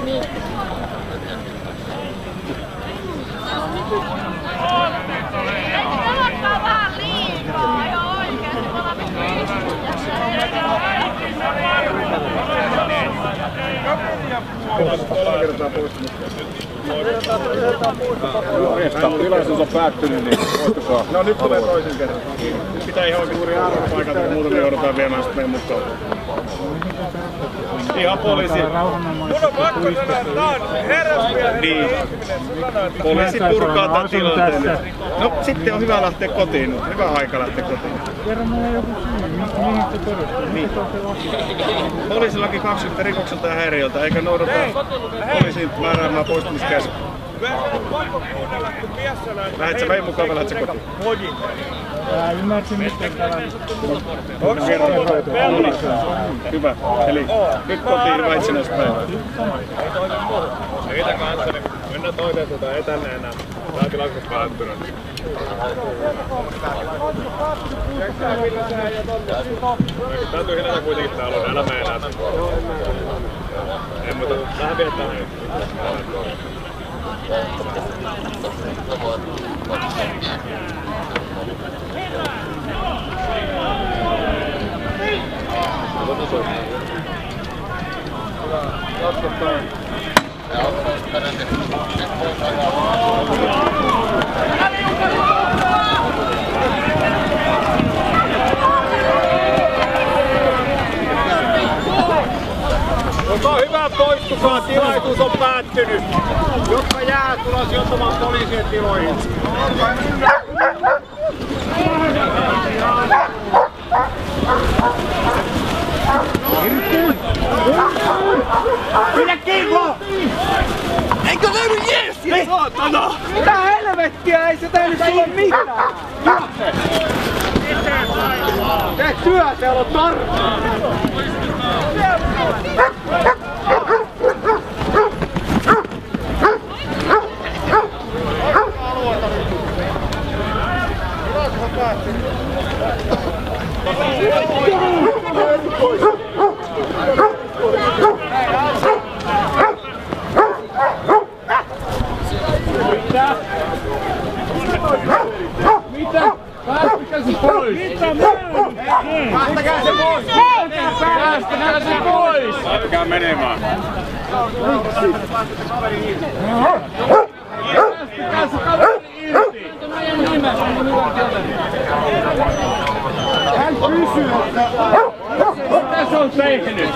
Niin. Pelottaa vähän liikaa, ihan oikeesti. Me ollaan Tilaisuus on päättynyt, niin poistukaa. No nyt tulee toisen kerran. Nyt pitää ihan oikein juuri arvopaikat, kun muuten me joudutaan viemään sitten meidän mukaan. Ihan poliisi. Mun on pakko sanoa, että tää on herrasmiehen niin. Poliisi purkaa tän tilanteen nyt. No sitten on hyvä lähteä kotiin nyt. Hyvä aika lähteä kotiin. Kerro mulle joku syy, mihin se perustuu? Niin. Poliisilaki 20 rikokselta ja häiriöltä, eikä noudata poliisin määräämää poistumiskäskyä. Lähet sä meidän mukaan vai lähet sä kotiin? Ymmärsin miten tällainen. Hyvä. Eli nyt kotiin, hyvä itsenäispäivä. Mitä kanssa, niin mennään toiseen ei tänne enää. Tää on tilaisuus päättynyt. Täytyy hiljata kuitenkin täällä on, älä mene enää. Ei muuta, vähän viettää nyt. Jatketaan. Olkaa hyvä, poistukaa, tilaisuus on päättynyt. Jotka jää, tullaan sijoittamaan poliisien tiloihin. Minä kiinni! Eikö löydy jeesiä, saatana? Mitä helvettiä, ei se tehnyt sulle mitään! Juokse! Tee työ, täällä on tarpeen! Mitä? Päästäkää se pois! Mitä muuta? Päästäkää se pois! Päästäkää se pois! Lähtekää menemään. Päästäkää se kaveri irti! Hän kysyy, että mitä se on tehnyt?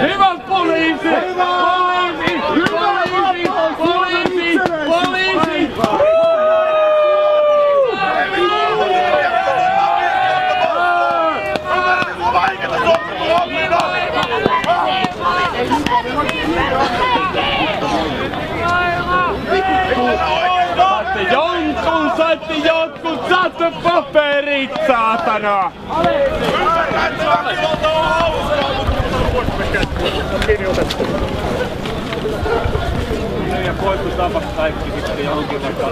Hyvä poliisi! Poliisi! Poliisi! Poliisi! Poliisi! Saitte jotkut saatte paperit, saatana! Ja poistutaanpa kaikki sitten johonkin vaikka.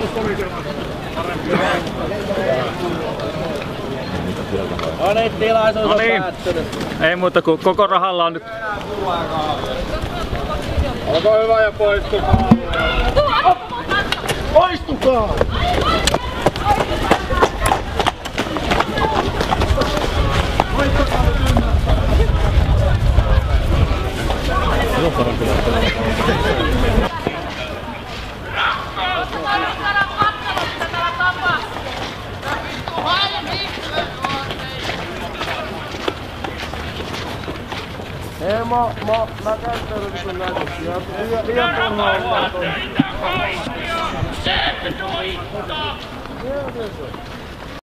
No niin, tilaisuus on päättynyt. Ei muuta kuin koko rahalla on nyt. Olkaa hyvä ja poistukaa. Poistukaa! Ei mä käyttäydyn kun näitä. Liian turhaa on.